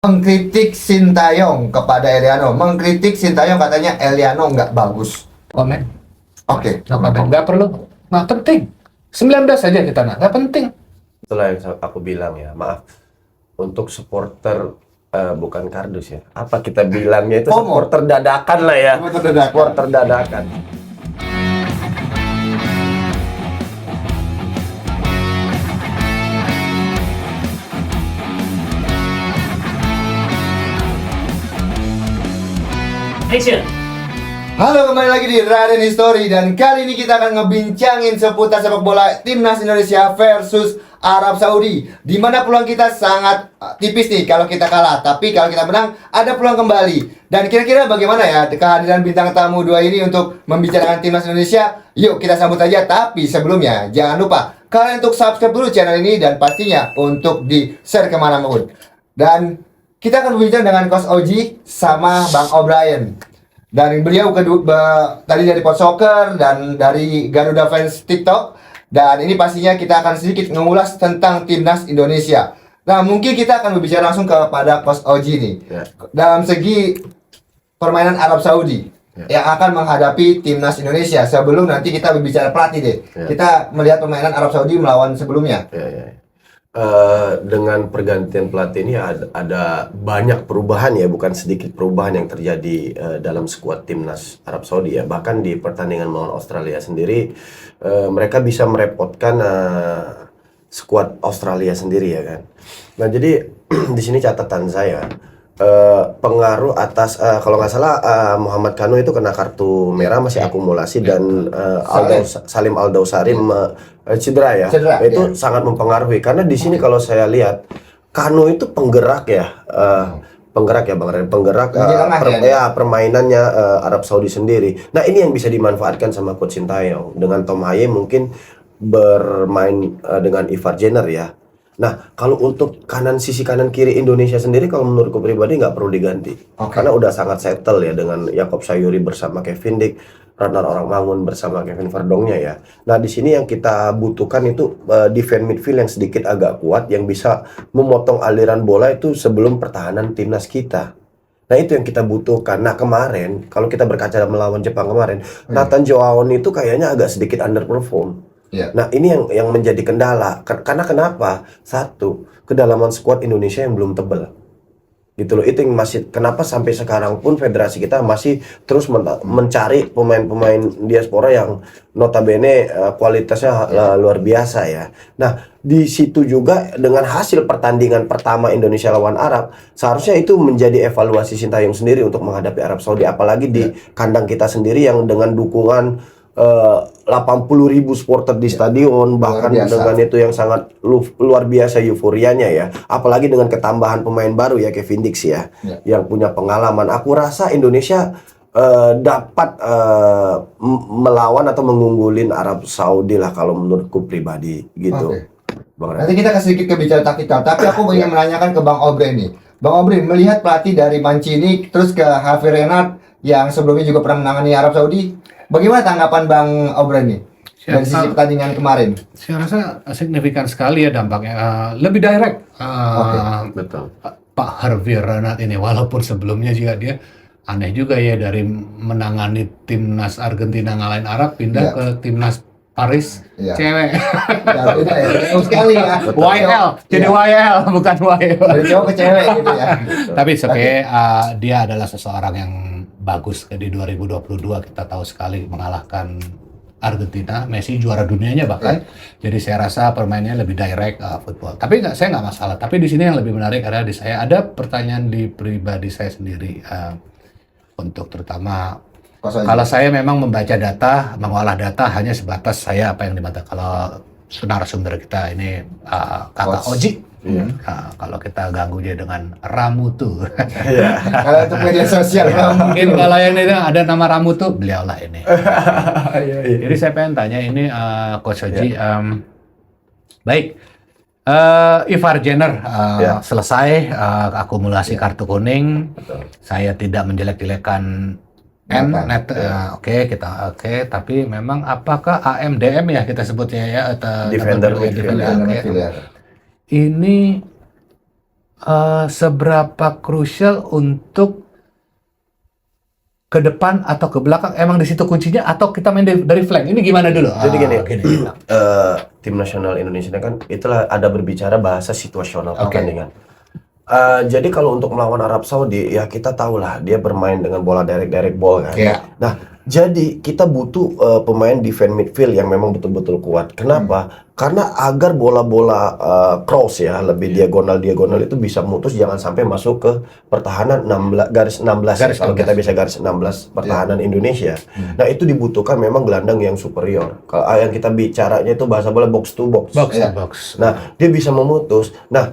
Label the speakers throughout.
Speaker 1: Mengkritik Sintayong kepada Eliano, mengkritik Sintayong katanya Eliano nggak bagus.
Speaker 2: Komen.
Speaker 1: Oke.
Speaker 2: Nggak perlu. Nggak penting. 19 saja kita nggak penting.
Speaker 3: Itulah yang aku bilang ya, maaf. Untuk supporter bukan kardus ya. Apa kita bilangnya itu supporter dadakan lah ya. Supporter dadakan.
Speaker 2: Action.
Speaker 1: Halo, kembali lagi di Raden History dan kali ini kita akan ngebincangin seputar sepak bola Timnas Indonesia versus Arab Saudi. Di mana peluang kita sangat tipis nih kalau kita kalah, tapi kalau kita menang ada peluang kembali. Dan kira-kira bagaimana ya kehadiran bintang tamu dua ini untuk membicarakan Timnas Indonesia? Yuk kita sambut aja, tapi sebelumnya jangan lupa kalian untuk subscribe dulu channel ini dan pastinya untuk di-share kemana-mana. Dan kita akan berbincang dengan Coach Oji sama Bang O'Brien. Dan beliau tadi dari Pot Soccer dan dari Garuda Fans TikTok. Dan ini pastinya kita akan sedikit mengulas tentang Timnas Indonesia. Nah, mungkin kita akan berbicara langsung kepada Coach Oji nih. Dalam segi permainan Arab Saudi yang akan menghadapi Timnas Indonesia. Sebelum nanti kita berbicara pelatih deh. Kita melihat permainan Arab Saudi melawan sebelumnya.
Speaker 3: Dengan pergantian pelatih ini ada banyak perubahan ya, bukan sedikit perubahan yang terjadi dalam skuad Timnas Arab Saudi ya. Bahkan di pertandingan melawan Australia sendiri mereka bisa merepotkan skuad Australia sendiri ya kan. Nah jadi di sini catatan saya pengaruh atas kalau nggak salah Muhammad Kanu itu kena kartu merah masih akumulasi dan Salim Aldausarim cedera ya. Itu sangat mempengaruhi karena di sini kalau saya lihat Kanu itu penggerak ya penggerak ya Bang Ren, penggerak permainannya Arab Saudi sendiri. Nah ini yang bisa dimanfaatkan sama Coach Sintayong dengan Tom Haye mungkin bermain dengan Ivar Jenner ya. Nah, kalau untuk sisi kanan kiri Indonesia sendiri, kalau menurutku pribadi nggak perlu diganti. Karena udah sangat settle ya dengan Yakob Sayuri bersama Kevin Dick, Radnar Orangmangun bersama Kevin Verdongnya ya. Nah, di sini yang kita butuhkan itu defense midfield yang sedikit agak kuat, yang bisa memotong aliran bola itu sebelum pertahanan timnas kita. Nah, itu yang kita butuhkan. Nah, kemarin, kalau kita berkaca melawan Jepang kemarin, Nathan Joaon itu kayaknya agak sedikit underperform. Nah ini yang menjadi kendala karena kenapa? Satu, kedalaman skuad Indonesia yang belum tebal gitu loh. Itu yang masih kenapa sampai sekarang pun federasi kita masih terus mencari pemain-pemain diaspora yang notabene kualitasnya luar biasa ya. Nah di situ juga dengan hasil pertandingan pertama Indonesia lawan Arab, seharusnya itu menjadi evaluasi Sintayong sendiri untuk menghadapi Arab Saudi, apalagi di kandang kita sendiri yang dengan dukungan 80.000 supporter di stadion, bahkan dengan itu yang sangat luar biasa euforianya ya, apalagi dengan ketambahan pemain baru ya Kevin Dick ya, yang punya pengalaman. Aku rasa Indonesia dapat melawan atau mengunggulin Arab Saudi lah kalau menurutku pribadi gitu. Bang
Speaker 1: Nanti kita sedikit bicara taktikal, tapi aku ingin menanyakan ke Bang O'Brien nih. Bang O'Brien melihat pelatih dari Mancini terus ke Hervé Renard yang sebelumnya juga pernah menangani Arab Saudi. Bagaimana tanggapan Bang O'Brien nih dari sisi pertandingan kemarin?
Speaker 2: Saya rasa signifikan sekali ya dampaknya. Lebih direct.
Speaker 3: Betul.
Speaker 2: Pak Hervé Renard ini, walaupun sebelumnya juga dia aneh juga ya, dari menangani timnas Argentina ngalahin Arab pindah ke timnas Paris cewek.
Speaker 1: Beda ya, jauh sekali ya.
Speaker 2: YL, jadi YL bukan YL.
Speaker 1: Dari cowok ke cewek gitu ya.
Speaker 2: Tapi dia adalah seseorang yang bagus. Di 2022 kita tahu sekali mengalahkan Argentina, Messi juara dunianya bahkan. Jadi saya rasa permainannya lebih direct football. Tapi saya nggak masalah. Tapi di sini yang lebih menarik adalah di saya ada pertanyaan di pribadi saya sendiri untuk terutama kalau saya memang membaca data, mengolah data hanya sebatas saya apa yang dibaca. Kalau narasumber kita ini Kakak Oji. Kalau kita ganggu dia dengan Ramutu.
Speaker 1: Kalau untuk media sosial
Speaker 2: mungkin kalau yang ini ada nama Ramutu, beliau lah ini. Jadi saya pengen tanya ini Coach Oji, baik, Ivar Jenner selesai akumulasi kartu kuning. Saya tidak menjelek-jelekan tapi memang apakah AMDM ya kita sebutnya ya,
Speaker 3: defender.
Speaker 2: Ini seberapa krusial untuk ke depan atau ke belakang? Emang di situ kuncinya atau kita main dari flank? Ini gimana dulu?
Speaker 3: Jadi gini,
Speaker 2: gini.
Speaker 3: tim nasional Indonesia kan itulah ada berbicara bahasa situasional
Speaker 2: Oke.
Speaker 3: pertandingan. Jadi kalau untuk melawan Arab Saudi ya kita tahulah dia bermain dengan bola direct ball kan.
Speaker 1: Iya.
Speaker 3: Nah, jadi kita butuh pemain defense midfield yang memang betul-betul kuat. Kenapa? Karena agar bola-bola cross ya, lebih diagonal itu bisa mutus, jangan sampai masuk ke pertahanan garis 16 ya,
Speaker 2: Garis
Speaker 3: kalau
Speaker 2: 16.
Speaker 3: kita bisa garis 16 pertahanan Indonesia. Nah, itu dibutuhkan memang gelandang yang superior. Kalau yang kita bicaranya itu bahasa bola box to box.
Speaker 2: Box
Speaker 1: Iya.
Speaker 2: to box.
Speaker 3: Nah, dia bisa memutus. Nah,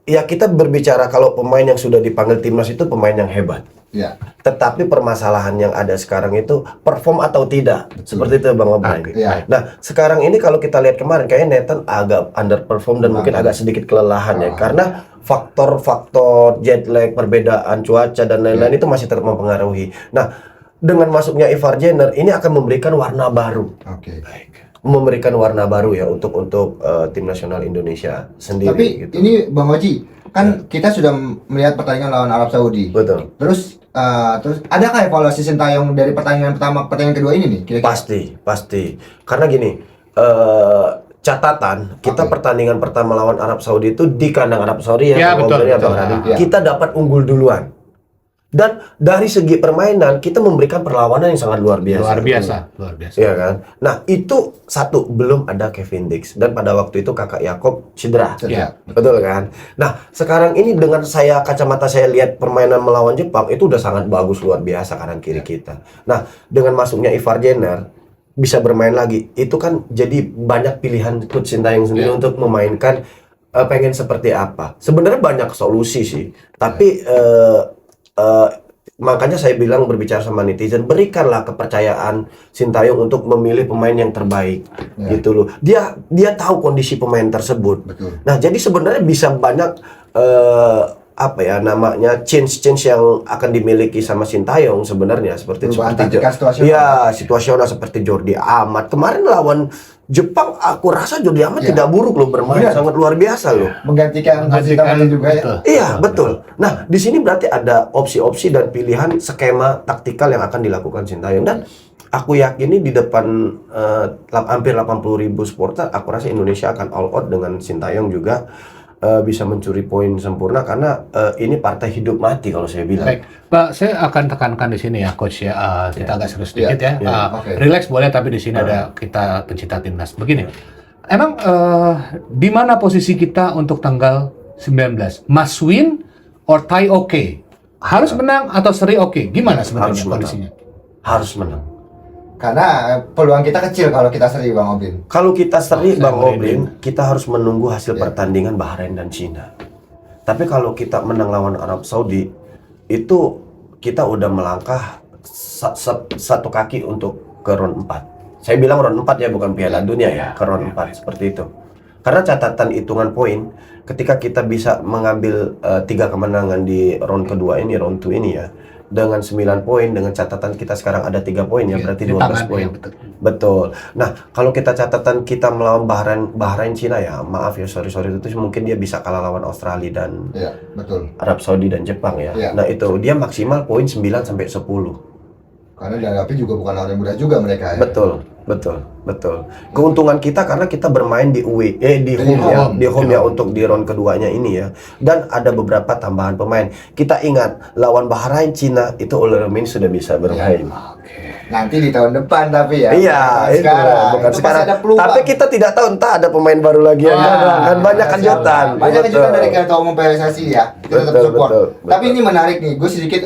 Speaker 3: ya kita berbicara kalau pemain yang sudah dipanggil timnas itu pemain yang hebat.
Speaker 1: Ya.
Speaker 3: Tetapi permasalahan yang ada sekarang itu perform atau tidak. Seperti itu Bang Obrey.
Speaker 1: Iya.
Speaker 3: Nah, sekarang ini kalau kita lihat kemarin kayaknya Nathan agak underperform dan mungkin agak sedikit kelelahan ya. Karena faktor-faktor jet lag, perbedaan cuaca dan lain-lain itu masih tetap mempengaruhi. Nah, dengan masuknya Ivar Jenner ini akan memberikan warna baru.
Speaker 1: Oke.
Speaker 3: Memberikan warna baru ya untuk tim nasional Indonesia sendiri
Speaker 1: Tapi
Speaker 3: gitu.
Speaker 1: ini Bang Oji, kan kita sudah melihat pertandingan lawan Arab Saudi.
Speaker 3: Betul.
Speaker 1: Terus adakah evaluasi Sintayong dari pertandingan pertama, pertandingan kedua ini nih? Kira-kira?
Speaker 3: Pasti. Karena gini, catatan kita
Speaker 1: Oke.
Speaker 3: pertandingan pertama lawan Arab Saudi itu di kandang Arab Saudi
Speaker 2: Ya,
Speaker 3: Bang
Speaker 2: betul,
Speaker 3: Obrey,
Speaker 2: betul.
Speaker 3: Bang Radi.
Speaker 1: Ya.
Speaker 3: Kita dapat unggul duluan. Dan dari segi permainan kita memberikan perlawanan yang sangat luar biasa.
Speaker 2: Luar biasa.
Speaker 3: Iya kan? Nah, itu satu, belum ada Kevin Dix dan pada waktu itu kakak Yakob cedera.
Speaker 2: Iya.
Speaker 3: Betul kan? Nah, sekarang ini dengan kacamata saya lihat permainan melawan Jepang itu udah sangat bagus luar biasa kanan kiri kita. Nah, dengan masuknya Ivar Jenner bisa bermain lagi. Itu kan jadi banyak pilihan Coach Sintayong sendiri untuk memainkan pengen seperti apa. Sebenarnya banyak solusi sih. Tapi makanya saya bilang berbicara sama netizen, berikanlah kepercayaan Sintayong untuk memilih pemain yang terbaik, gitu loh. Dia tahu kondisi pemain tersebut.
Speaker 1: Betul.
Speaker 3: Nah, jadi sebenarnya bisa banyak apa ya namanya change yang akan dimiliki sama Sintayong sebenarnya seperti
Speaker 1: Perubahan
Speaker 3: seperti
Speaker 1: taktikal situasional.
Speaker 3: ya situasional seperti Jordi Amat kemarin lawan Jepang. Aku rasa Jordi Amat
Speaker 1: Ya.
Speaker 3: tidak buruk loh bermain,
Speaker 1: Benar.
Speaker 3: sangat luar biasa loh.
Speaker 1: Menggantikan Aziz Tamani juga ya.
Speaker 3: Iya, betul. Nah, di sini berarti ada opsi-opsi dan pilihan skema taktikal yang akan dilakukan Sintayong, dan aku yakini di depan hampir 80.000 supporter, aku rasa Indonesia akan all out dengan Sintayong juga bisa mencuri poin sempurna karena ini partai hidup mati kalau saya bilang.
Speaker 2: Baik, Pak, saya akan tekankan di sini ya, Coach ya. Kita agak serius sedikit ya.
Speaker 1: Oke.
Speaker 2: Relax boleh, tapi di sini ada kita pencinta timnas. Begini, emang di mana posisi kita untuk tanggal 19? Must win or tie okay? Harus menang atau seri oke? Gimana sebenarnya
Speaker 3: Harus
Speaker 2: kondisinya?
Speaker 3: Harus menang.
Speaker 1: Karena peluang kita kecil kalau kita seri Bang Obin.
Speaker 3: Kalau kita seri Bang
Speaker 2: saya
Speaker 3: Obrin, kita harus menunggu hasil pertandingan Bahrain dan Cina. Tapi kalau kita menang lawan Arab Saudi, itu kita udah melangkah satu kaki untuk ke round 4. Saya bilang round 4 ya, bukan Piala Dunia ya, ke round 4 seperti itu. Karena catatan hitungan poin, ketika kita bisa mengambil 3 kemenangan di round kedua ini, round 2 ini ya, dengan 9 poin, dengan catatan kita sekarang ada 3 poin ya, berarti
Speaker 2: Di
Speaker 3: 12
Speaker 2: tangan,
Speaker 3: poin.
Speaker 2: ya, betul.
Speaker 3: Betul. Nah, kalau kita catatan kita melawan Bahrain Cina ya, maaf ya, sorry itu mungkin dia bisa kalah lawan Australia dan
Speaker 1: Iya, betul.
Speaker 3: Arab Saudi dan Jepang ya.
Speaker 1: Iya.
Speaker 3: Nah, itu dia maksimal poin 9 sampai 10.
Speaker 1: Karena dianggapnya juga bukan lawan yang mudah juga mereka ya.
Speaker 3: Betul. Keuntungan kita karena kita bermain di di home ya untuk di round keduanya ini ya. Dan ada beberapa tambahan pemain. Kita ingat lawan Bahrain Cina itu Oleh sudah bisa bermain.
Speaker 1: Nanti di tahun depan tapi ya.
Speaker 3: Iya, itu bukan
Speaker 1: Itu
Speaker 3: sekarang.
Speaker 1: pasti ada peluang.
Speaker 3: Tapi kita tidak tahu entah ada pemain baru lagi yang datang. Dan banyak kejutan.
Speaker 1: Banyak kejutan
Speaker 3: Betul.
Speaker 1: dari ketua umum PSSI ya. Kita tetap
Speaker 3: Betul,
Speaker 1: support.
Speaker 3: betul.
Speaker 1: Tapi ini menarik nih. Gue sedikit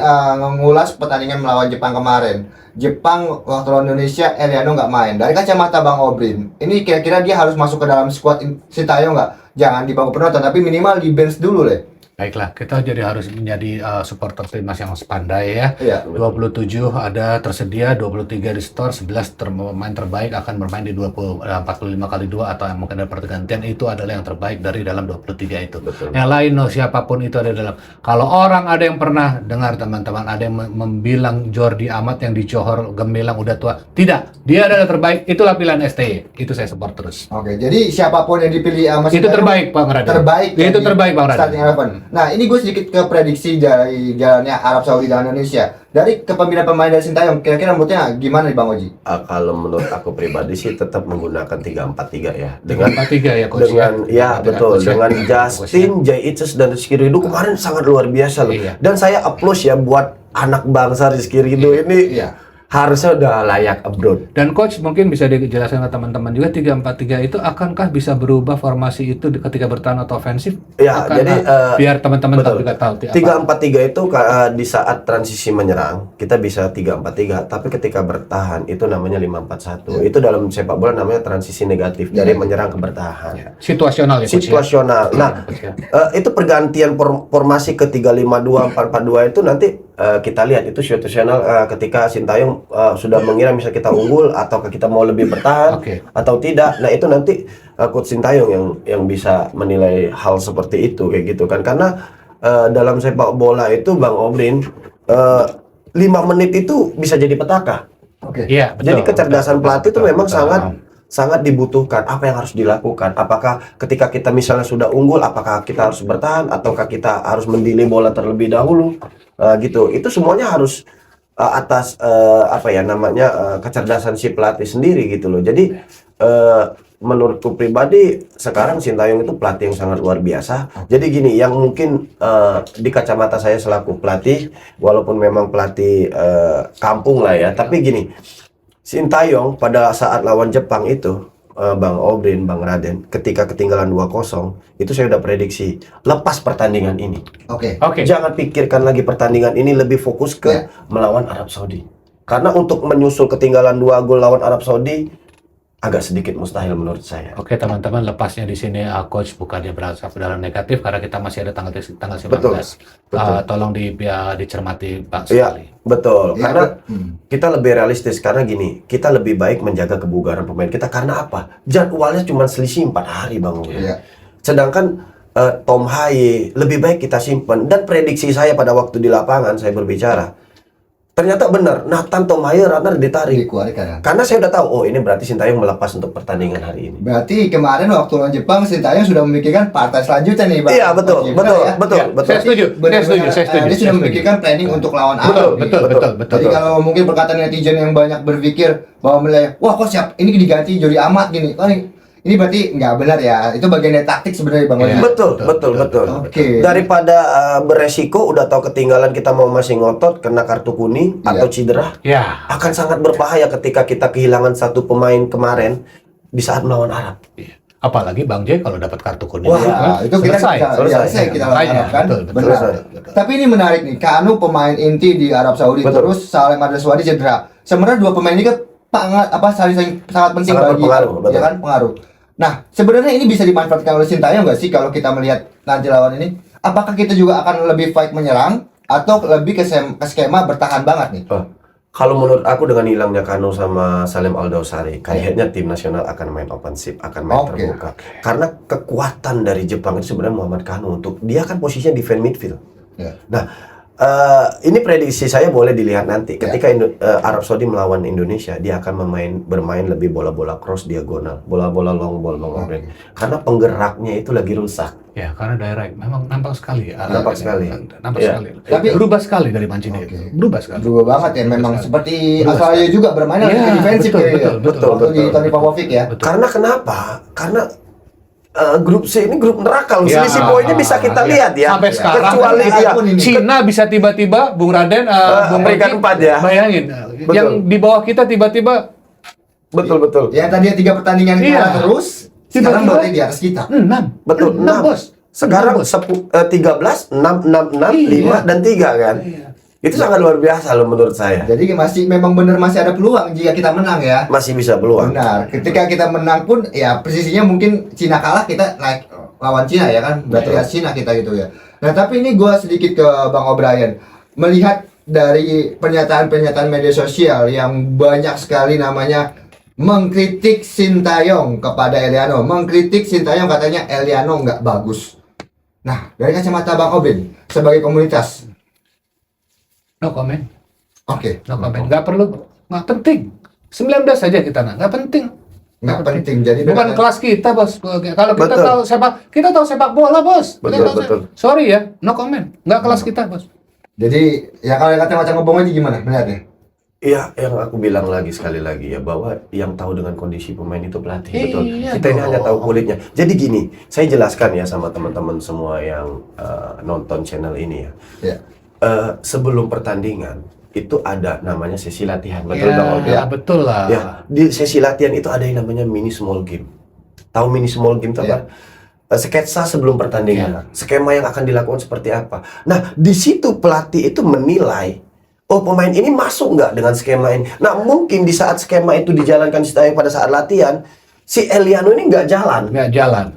Speaker 1: ngulas pertandingan melawan Jepang kemarin. Jepang waktu lawan Indonesia, Eliano nggak main. Dari kacamata Bang Obrin, ini kira-kira dia harus masuk ke dalam squad Sintayong nggak? Jangan di bangku penonton, tapi minimal di bench dulu deh.
Speaker 2: Baiklah, kita jadi harus menjadi supporter timnas yang sepandai ya.
Speaker 1: Iya.
Speaker 2: 27 ada tersedia, 23 di store, 11 pemain terbaik akan bermain di 45 kali 2 atau yang mungkin ada pergantian, itu adalah yang terbaik dari dalam 23 itu.
Speaker 3: Betul.
Speaker 2: Yang lain siapapun itu ada dalam. Kalau orang ada yang pernah dengar teman-teman ada yang membilang Jordi Amat yang di Johor Gemilang udah tua. Tidak, dia adalah terbaik, itulah pilihan STY. Itu saya support terus.
Speaker 1: Oke, jadi siapapun yang dipilih sama
Speaker 2: Itu
Speaker 1: Sintayong,
Speaker 2: terbaik Bang Raden.
Speaker 1: terbaik ya
Speaker 2: Itu
Speaker 1: di
Speaker 2: terbaik Bang Raden.
Speaker 1: starting 11. Nah, ini gue sedikit ke prediksi dari jalannya Arab Saudi dan Indonesia. Dari kepemilikan pemain dari Sintayong, kira-kira menurutnya gimana nih Bang Oji?
Speaker 3: Kalau menurut aku pribadi sih tetap menggunakan 3-4-3 ya. Dengan
Speaker 2: 4-3 ya coach
Speaker 3: dengan ya
Speaker 2: Dengan
Speaker 3: betul
Speaker 2: coach ya.
Speaker 3: dengan
Speaker 2: Coach
Speaker 3: Justin, Jay Itzes dan Rizky Ridho kemarin sangat luar biasa loh.
Speaker 2: Iya.
Speaker 3: Dan saya applause ya buat anak bangsa Rizky Ridho ini
Speaker 1: Iya.
Speaker 3: harusnya udah layak abroad.
Speaker 2: Dan coach mungkin bisa dijelaskan ke teman-teman juga 3-4-3 itu akankah bisa berubah formasi itu ketika bertahan atau ofensif?
Speaker 3: Ya,
Speaker 2: Akankah-
Speaker 3: jadi
Speaker 2: biar teman-teman
Speaker 3: betul.
Speaker 2: juga tahu.
Speaker 3: 3-4-3 itu di saat transisi menyerang kita bisa 3-4-3, tapi ketika bertahan itu namanya 5-4-1. Itu dalam sepak bola namanya transisi negatif dari menyerang ke bertahan.
Speaker 2: Situasional ya coach ya?
Speaker 3: Situasional. Nah,
Speaker 2: Coach, ya.
Speaker 3: itu pergantian formasi ke 3-5-2, 4-4-2 itu nanti kita lihat itu situasional ketika Sintayong sudah mengira misalnya kita unggul atau kita mau lebih bertahan
Speaker 2: Oke.
Speaker 3: atau tidak. Nah, itu nanti coach Sintayong yang bisa menilai hal seperti itu kayak gitu kan. Karena dalam sepak bola itu Bang Obrin 5 menit itu bisa jadi petaka.
Speaker 1: Oke.
Speaker 2: Iya, betul.
Speaker 3: Jadi kecerdasan
Speaker 2: Betul,
Speaker 3: pelatih itu
Speaker 2: betul,
Speaker 3: memang
Speaker 2: betul.
Speaker 3: sangat dibutuhkan. Apa yang harus dilakukan? Apakah ketika kita misalnya sudah unggul, apakah kita harus bertahan ataukah kita harus mendelay bola terlebih dahulu? Gitu. Itu semuanya harus atas apa ya namanya kecerdasan si pelatih sendiri gitu loh. Jadi menurutku pribadi sekarang Sintayong itu pelatih yang sangat luar biasa. Jadi gini, yang mungkin di kacamata saya selaku pelatih, walaupun memang pelatih kampung lah ya, tapi gini, Sintayong pada saat lawan Jepang itu, Bang Obrin, Bang Raden, ketika ketinggalan 2-0, itu saya udah prediksi, lepas pertandingan ini.
Speaker 1: Oke.
Speaker 2: Oke.
Speaker 3: Jangan pikirkan lagi pertandingan ini, lebih fokus ke
Speaker 1: Ya.
Speaker 3: melawan Arab Saudi. Karena untuk menyusul ketinggalan 2 gol lawan Arab Saudi, agak sedikit mustahil menurut saya.
Speaker 2: Oke teman-teman, lepasnya di sini coach bukannya berasal dalam negatif karena kita masih ada tanggal 19.
Speaker 3: Betul, betul.
Speaker 2: Tolong dicermati Pak
Speaker 3: Iya,
Speaker 2: sekali.
Speaker 3: betul.
Speaker 1: Ya,
Speaker 3: Karena
Speaker 1: hmm.
Speaker 3: kita lebih realistis karena gini, kita lebih baik menjaga kebugaran pemain kita karena apa? Jadwalnya cuma selisih 4 hari, Bang.
Speaker 1: Iya.
Speaker 3: Sedangkan Tom Haye lebih baik kita simpan, dan prediksi saya pada waktu di lapangan saya berbicara, ternyata benar, Nathan Tom Haye runner ditarik.
Speaker 1: Dikeluarkan.
Speaker 3: Karena saya udah tahu, oh ini berarti Sintayong melepas untuk pertandingan hari ini.
Speaker 1: Berarti kemarin waktu lawan Jepang Sintayong sudah memikirkan partai selanjutnya nih, Bang.
Speaker 3: Iya, betul,
Speaker 1: Oji,
Speaker 3: betul,
Speaker 1: benar ya?
Speaker 3: betul,
Speaker 2: Ya,
Speaker 3: betul.
Speaker 2: saya setuju,
Speaker 1: Benar-benar,
Speaker 2: saya setuju.
Speaker 1: dia sudah
Speaker 2: saya setuju.
Speaker 1: memikirkan planning untuk lawan
Speaker 2: Betul,
Speaker 1: Arab.
Speaker 2: betul,
Speaker 1: nih.
Speaker 2: betul, betul.
Speaker 1: Jadi kalau mungkin perkataan netizen yang banyak berpikir bahwa mulai, wah kok siap, ini diganti Jordi Amat gini. Oh, ini berarti nggak benar ya. Itu bagian dari taktik sebenarnya, Bang.
Speaker 2: Iya.
Speaker 1: Oji.
Speaker 3: Betul, betul, betul.
Speaker 1: Oke.
Speaker 3: Daripada beresiko udah tahu ketinggalan kita mau masih ngotot kena kartu kuning
Speaker 1: Iya.
Speaker 3: atau cedera,
Speaker 2: Ya.
Speaker 3: akan sangat berbahaya ketika kita kehilangan satu pemain kemarin di saat melawan Arab.
Speaker 2: Iya. Apalagi Bang J kalau dapat kartu kuning.
Speaker 3: Wah,
Speaker 2: kan
Speaker 1: itu kita
Speaker 2: selesai.
Speaker 1: bisa,
Speaker 3: selesai.
Speaker 1: selesai kita
Speaker 2: Makanya,
Speaker 1: harapkan.
Speaker 2: betul, betul,
Speaker 1: Benar.
Speaker 3: betul,
Speaker 2: betul.
Speaker 1: Tapi ini menarik nih, Kanu pemain inti di Arab Saudi,
Speaker 3: Betul.
Speaker 1: terus Salem Adeswadi cedera. Sebenarnya dua pemain ini kan sangat penting
Speaker 3: Sangat
Speaker 1: bagi,
Speaker 3: berpengaruh, betul.
Speaker 1: ya kan, pengaruh. Nah, sebenarnya ini bisa dimanfaatkan oleh Sintayong nggak sih kalau kita melihat nanti lawan ini? Apakah kita juga akan lebih fight menyerang atau lebih ke skema bertahan banget nih?
Speaker 3: Kalau menurut aku dengan hilangnya Kanu sama Salim Aldosari, kayaknya tim nasional akan main offensif, akan main
Speaker 1: Oke.
Speaker 3: terbuka. Karena kekuatan dari Jepang itu sebenarnya Muhammad Kanu, untuk dia kan posisinya defense midfield.
Speaker 1: Ya.
Speaker 3: Nah, ini prediksi saya boleh dilihat nanti. Ketika Arab Saudi melawan Indonesia, dia akan bermain lebih bola-bola cross diagonal, bola-bola long ball, Bang Obren. Karena penggeraknya itu lagi rusak.
Speaker 2: Ya, karena direct memang nampak sekali.
Speaker 3: Nampak sekali.
Speaker 2: Nampak
Speaker 3: Iya.
Speaker 2: sekali.
Speaker 1: Tapi-
Speaker 2: berubah sekali dari Mancini itu.
Speaker 1: Oke.
Speaker 2: Berubah sekali.
Speaker 1: Berubah banget ya, memang
Speaker 2: sekali.
Speaker 1: seperti
Speaker 2: Berubah
Speaker 1: Australia juga bermain lebih
Speaker 2: Iya,
Speaker 1: ke defensif
Speaker 2: betul,
Speaker 1: ya.
Speaker 2: betul, betul,
Speaker 1: Waktu di
Speaker 3: betul.
Speaker 1: Tony Popovic ya.
Speaker 2: Betul.
Speaker 3: Karena kenapa? Karena grup C ini grup neraka loh.
Speaker 2: Ya,
Speaker 3: Selisih poinnya bisa kita
Speaker 2: iya.
Speaker 3: lihat ya.
Speaker 2: Sampai sekarang
Speaker 3: Kecuali
Speaker 1: sampai
Speaker 3: ya,
Speaker 1: pun ini.
Speaker 2: Cina bisa tiba-tiba Bung Raden Bung
Speaker 3: peringkat
Speaker 2: Rocky,
Speaker 3: 4 ya.
Speaker 2: Bayangin,
Speaker 3: Betul.
Speaker 2: yang di bawah kita tiba-tiba
Speaker 3: betul.
Speaker 1: Yang tadinya 3 pertandingan
Speaker 2: Iya.
Speaker 1: kalah terus, sekarang
Speaker 2: Tiba-tiba-
Speaker 1: berarti di atas kita.
Speaker 2: 6.
Speaker 3: Betul,
Speaker 2: 6,
Speaker 3: 6.
Speaker 2: Bos.
Speaker 3: Sekarang
Speaker 2: 6, Bos.
Speaker 3: 13, 6, 6, 6,
Speaker 2: Iya.
Speaker 3: 5, dan 3 kan.
Speaker 2: Iya.
Speaker 3: Itu sangat luar biasa loh menurut saya.
Speaker 1: Jadi memang benar masih ada peluang jika kita menang ya.
Speaker 3: Masih bisa peluang.
Speaker 1: Benar. Ketika kita menang pun ya posisinya mungkin Cina kalah kita naik lawan Cina ya kan, berarti
Speaker 3: Betul.
Speaker 1: ya Cina kita gitu ya. Nah tapi ini gue sedikit ke Bang O'Brien, melihat dari pernyataan-pernyataan media sosial yang banyak sekali namanya mengkritik Sintayong kepada Eliano, mengkritik Sintayong katanya Eliano nggak bagus. Nah dari kacamata Bang O'Brien sebagai komunitas,
Speaker 2: No comment.
Speaker 1: oke,
Speaker 2: No comment. Nggak perlu, nggak penting. 19 saja kita nggak penting.
Speaker 1: nggak penting. Jadi
Speaker 2: Bukan
Speaker 1: dengan-
Speaker 2: kelas kita, Bos. Kalau kita
Speaker 3: Betul.
Speaker 2: tahu sepak bola, Bos. Kita
Speaker 3: Betul,
Speaker 2: tahu
Speaker 3: betul.
Speaker 2: Sorry ya, no comment. Nggak kelas kita, Bos.
Speaker 1: Jadi ya kalau kata macam ngomong aja gimana melihatnya?
Speaker 3: Iya, yang aku bilang lagi sekali lagi ya, bahwa yang tahu dengan kondisi pemain itu pelatih. Betul.
Speaker 2: Iya
Speaker 3: Kita ini
Speaker 2: dong.
Speaker 3: hanya tahu kulitnya. Jadi gini, saya jelaskan ya sama teman-teman semua yang nonton channel ini ya.
Speaker 1: Ya.
Speaker 3: Sebelum pertandingan itu ada namanya sesi latihan, betul
Speaker 2: Ya,
Speaker 3: Bang Obi?
Speaker 2: betul lah.
Speaker 3: Ya, di sesi latihan itu ada yang namanya mini small game. Tahu mini small game itu apa? Sketsa sebelum pertandingan. Skema yang akan dilakukan seperti apa. Nah, di situ pelatih itu menilai, oh pemain ini masuk nggak dengan skema ini. Nah, mungkin di saat skema itu dijalankan pada saat latihan, si Eliano ini nggak jalan.
Speaker 2: Nggak jalan.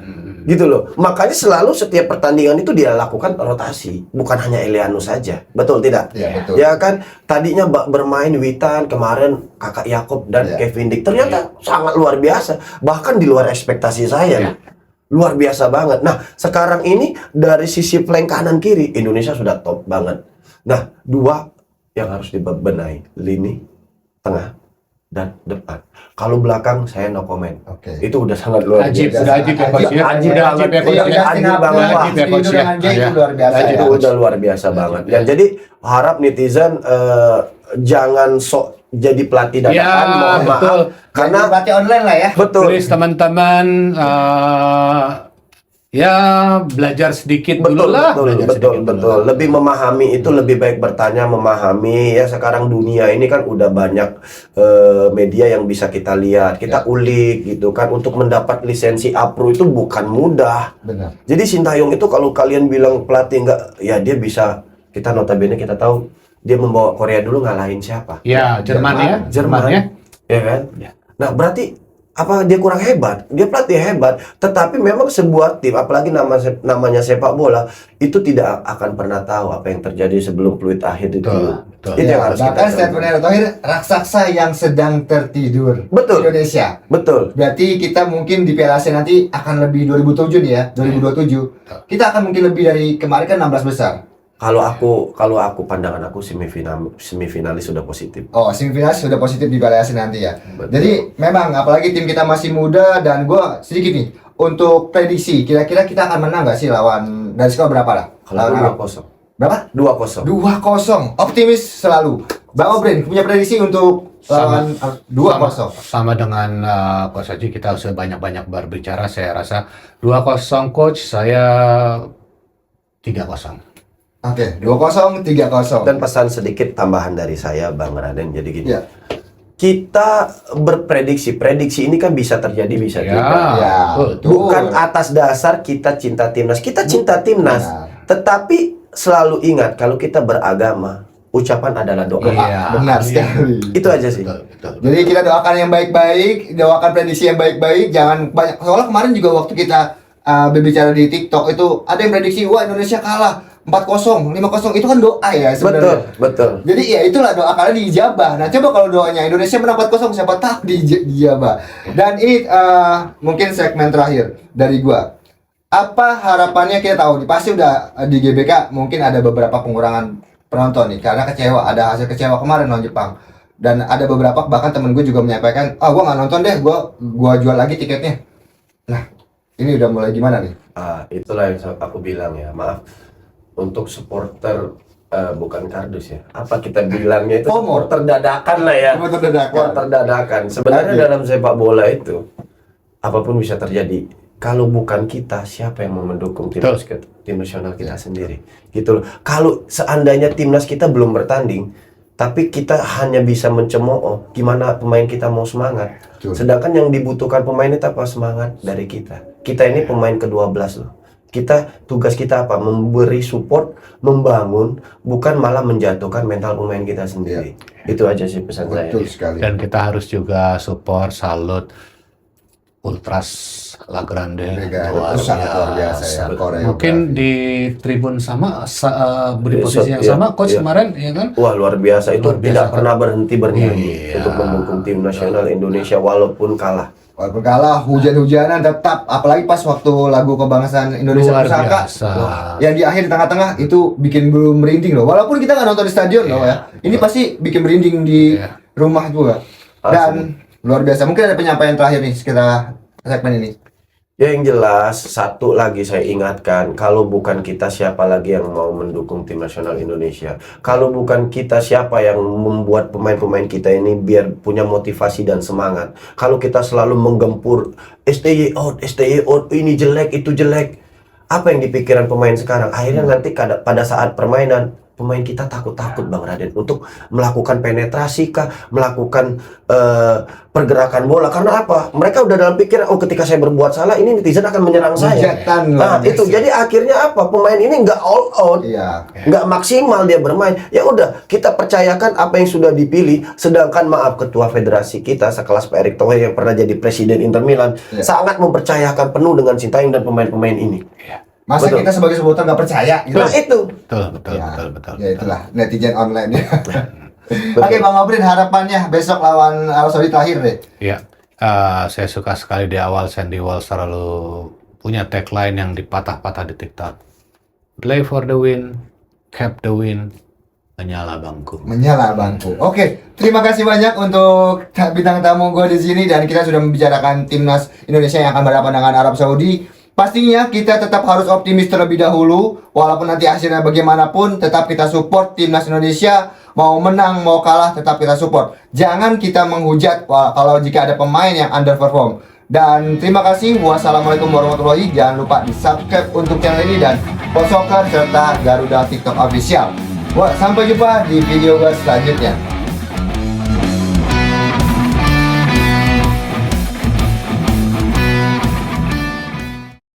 Speaker 3: Gitu loh. Makanya selalu setiap pertandingan itu dia lakukan rotasi, bukan hanya Eliano saja. Betul tidak?
Speaker 1: Ya, betul.
Speaker 3: Ya kan, tadinya bermain Witan, kemarin Kakak Yakob dan
Speaker 1: Ya.
Speaker 3: Kevin Dick ternyata sangat luar biasa, bahkan di luar ekspektasi saya.
Speaker 2: Ya.
Speaker 3: Luar biasa banget. Nah, sekarang ini dari sisi flank kanan kiri Indonesia sudah top banget. Nah, dua yang harus dibenahi, lini tengah dan depan. Kalau belakang saya no comment.
Speaker 1: Oke.
Speaker 3: Itu udah sangat luar
Speaker 2: Ajib,
Speaker 3: biasa.
Speaker 2: udah ajib ya, Coach, ya.
Speaker 3: Ajib
Speaker 2: Udah
Speaker 3: banget.
Speaker 2: ajib ya, Coach,
Speaker 3: Iya,
Speaker 2: ya.
Speaker 3: udah ajib banget, Pak.
Speaker 2: Ajib ya, Coach, ya.
Speaker 1: dengan dia itu
Speaker 2: Ya.
Speaker 1: luar biasa.
Speaker 2: Ajib,
Speaker 1: ya.
Speaker 3: Itu udah luar biasa banget. Dan jadi harap netizen jangan sok jadi pelatih dadakan,
Speaker 2: Ya,
Speaker 3: mohon
Speaker 2: betul.
Speaker 3: maaf. Karena
Speaker 1: Jadi pelatih online lah ya.
Speaker 3: betul.
Speaker 2: Please teman-teman, ya belajar sedikit dulu
Speaker 3: Betul,
Speaker 2: lah.
Speaker 3: betul,
Speaker 2: Belajar
Speaker 3: betul,
Speaker 2: sedikit dulu
Speaker 3: betul.
Speaker 2: lah.
Speaker 3: Lebih memahami itu lebih baik bertanya, memahami. Ya sekarang dunia ini kan udah banyak media yang bisa kita lihat, kita ulik gitu kan. Untuk mendapat lisensi APRO itu bukan mudah.
Speaker 1: Benar.
Speaker 3: Jadi Sintayong itu kalau kalian bilang pelatih enggak, ya dia bisa. Kita notabene kita tahu dia membawa Korea dulu ngalahin siapa?
Speaker 2: Ya, Jerman ya.
Speaker 3: Jerman
Speaker 2: ya.
Speaker 3: ya kan?
Speaker 2: Ya.
Speaker 3: Nah, berarti apa dia kurang hebat? Dia pelatih hebat, tetapi memang sebuah tim, apalagi namanya sepak bola, itu tidak akan pernah tahu apa yang terjadi sebelum peluit akhir itu.
Speaker 2: Betul, betul.
Speaker 3: Itu
Speaker 1: Ya,
Speaker 3: yang harus kita
Speaker 1: bahkan
Speaker 3: tahu.
Speaker 1: statement Erick Thohir, raksasa yang sedang tertidur.
Speaker 3: Betul.
Speaker 1: Indonesia.
Speaker 3: Betul.
Speaker 1: Berarti kita mungkin di Piala Asia nanti akan lebih 2007 nih ya, 2027. Kita akan mungkin lebih dari kemarin kan 16 besar.
Speaker 3: Kalau aku pandangan aku semifinalis sudah positif.
Speaker 1: Oh, semifinalis sudah positif di Piala Asia nanti ya.
Speaker 3: Betul.
Speaker 1: Jadi memang apalagi tim kita masih muda dan gua sedikit nih untuk prediksi kira-kira kita akan menang nggak sih lawan dari skor berapa lah?
Speaker 3: Kalau
Speaker 1: Lawan Arab.
Speaker 3: 2-0.
Speaker 1: Berapa?
Speaker 3: 2-0.
Speaker 1: 2-0. Optimis selalu. Bang O'Brien punya prediksi untuk lawan 2-0.
Speaker 2: Sama dengan Coach Haji, kita harus banyak-banyak berbicara. Saya rasa 2-0 Coach, saya 3-0.
Speaker 1: Oke, 2-0, 3-0.
Speaker 3: Dan pesan sedikit tambahan dari saya, Bang Raden. Jadi gini.
Speaker 1: Ya.
Speaker 3: Kita prediksi ini kan bisa terjadi, bisa
Speaker 2: Ya,
Speaker 3: tidak.
Speaker 1: Ya,
Speaker 2: betul.
Speaker 3: Bukan atas dasar kita cinta timnas. Kita cinta timnas.
Speaker 1: Benar.
Speaker 3: Tetapi selalu ingat kalau kita beragama, ucapan adalah doa.
Speaker 2: Iya.
Speaker 1: Benar
Speaker 2: Iya.
Speaker 1: sekali.
Speaker 3: Itu aja sih.
Speaker 2: Betul, betul.
Speaker 1: Jadi kita doakan yang baik-baik, doakan prediksi yang baik-baik, jangan banyak. Soalnya kemarin juga waktu kita berbicara di TikTok itu ada yang prediksi, wah Indonesia kalah 4-0, 5-0, itu kan doa ya
Speaker 3: Betul,
Speaker 1: sebenarnya.
Speaker 3: betul.
Speaker 1: Jadi ya itulah doa kalian diijabah. Nah coba kalau doanya Indonesia menang 4-0, siapa tahu diijabah. Dan ini mungkin segmen terakhir dari gua. Apa harapannya? Kita tahu pasti udah di GBK mungkin ada beberapa pengurangan penonton nih karena kecewa, ada hasil kecewa kemarin lawan Jepang. Dan ada beberapa bahkan temen gue juga menyampaikan, gua nggak nonton deh, gua jual lagi tiketnya. Nah, ini udah mulai gimana nih?
Speaker 3: Itulah yang aku bilang ya. Maaf untuk supporter bukan kardus ya. Apa kita bilangnya itu
Speaker 1: FOMO.
Speaker 3: supporter dadakan lah ya.
Speaker 1: Supporter dadakan.
Speaker 3: Supporter dadakan. Sebenarnya
Speaker 1: Oke.
Speaker 3: dalam sepak bola itu apapun bisa terjadi. Kalau bukan kita, siapa yang mau mendukung timnas tim nasional kita sendiri? Gitu loh. Kalau seandainya timnas kita belum bertanding, tapi kita hanya bisa mencemooh, gimana pemain kita mau semangat?
Speaker 1: Betul.
Speaker 3: Sedangkan yang dibutuhkan pemain itu apa? Semangat dari kita. Kita ini pemain ke-12 loh. Tugas kita apa? Memberi support, membangun, bukan malah menjatuhkan mental pemain kita sendiri. Itu aja sih pesan saya.
Speaker 1: Betul sekali.
Speaker 2: Dan kita harus juga support, salut Ultras La Grande
Speaker 1: Itu sangat luar biasa ya, koreografi.
Speaker 2: Mungkin di tribun sama di posisi yang
Speaker 3: Iya,
Speaker 2: sama coach
Speaker 3: iya.
Speaker 2: kemarin ya kan.
Speaker 3: Wah, luar biasa itu,
Speaker 2: Luar biasa,
Speaker 3: tidak
Speaker 2: kan?
Speaker 3: pernah berhenti bernyanyi
Speaker 2: Iya.
Speaker 3: untuk mendukung tim nasional Indonesia walaupun kalah.
Speaker 1: Walaupun kalah, hujan-hujanan tetap, apalagi pas waktu lagu kebangsaan Indonesia
Speaker 2: Luar
Speaker 1: Pusaka,
Speaker 2: biasa.
Speaker 1: yang di akhir di tengah-tengah itu bikin merinding loh. Walaupun kita nggak nonton di stadion loh ya, ini pasti bikin merinding di
Speaker 2: Iya.
Speaker 1: rumah juga. Dan luar biasa. Mungkin ada penyampaian terakhir nih sekitar segmen ini.
Speaker 3: Ya, yang jelas, satu lagi saya ingatkan, kalau bukan kita siapa lagi yang mau mendukung tim nasional Indonesia? Kalau bukan kita siapa yang membuat pemain-pemain kita ini biar punya motivasi dan semangat? Kalau kita selalu menggempur STY out, ini jelek, itu jelek. Apa yang dipikiran pemain sekarang? Akhirnya nanti pada saat permainan, pemain kita takut-takut Bang Raden untuk melakukan penetrasi kah, melakukan pergerakan bola. Karena apa? Mereka udah dalam pikiran, oh ketika saya berbuat salah, ini netizen akan menyerang saya.
Speaker 1: Hujatan
Speaker 3: Nah,
Speaker 1: luar
Speaker 3: itu
Speaker 1: biasa.
Speaker 3: jadi akhirnya apa? Pemain ini nggak all out,
Speaker 1: Iya.
Speaker 3: nggak maksimal dia bermain. Ya udah, kita percayakan apa yang sudah dipilih. Sedangkan maaf, ketua federasi kita sekelas Pak Erick Thohir yang pernah jadi presiden Inter Milan
Speaker 1: Iya.
Speaker 3: sangat mempercayakan penuh dengan Sintayong dan pemain-pemain ini.
Speaker 1: Masa
Speaker 3: Betul.
Speaker 1: kita sebagai supporter nggak percaya gitu?
Speaker 3: Nah itu.
Speaker 2: Betul.
Speaker 1: Ya itulah netizen online ya. Oke Bang Obrin, harapannya besok lawan Arab Saudi terakhir deh.
Speaker 2: Ya, saya suka sekali di awal Sandy Walsh selalu punya tagline yang dipatah-patah di TikTok. Play for the win, cap the win, menyala bangku.
Speaker 1: Menyala bangku. Oke, terima kasih banyak untuk bintang tamu gue di sini dan kita sudah membicarakan timnas Indonesia yang akan berhadapan dengan Arab Saudi. Pastinya kita tetap harus optimis terlebih dahulu, walaupun nanti hasilnya bagaimanapun, tetap kita support timnas Indonesia. Mau menang, mau kalah, tetap kita support. Jangan kita menghujat kalau jika ada pemain yang underperform. Dan terima kasih. Wassalamualaikum warahmatullahi wabarakatuh. Jangan lupa di subscribe untuk channel ini dan Posoker serta Garuda TikTok Official. Sampai jumpa di video gue selanjutnya.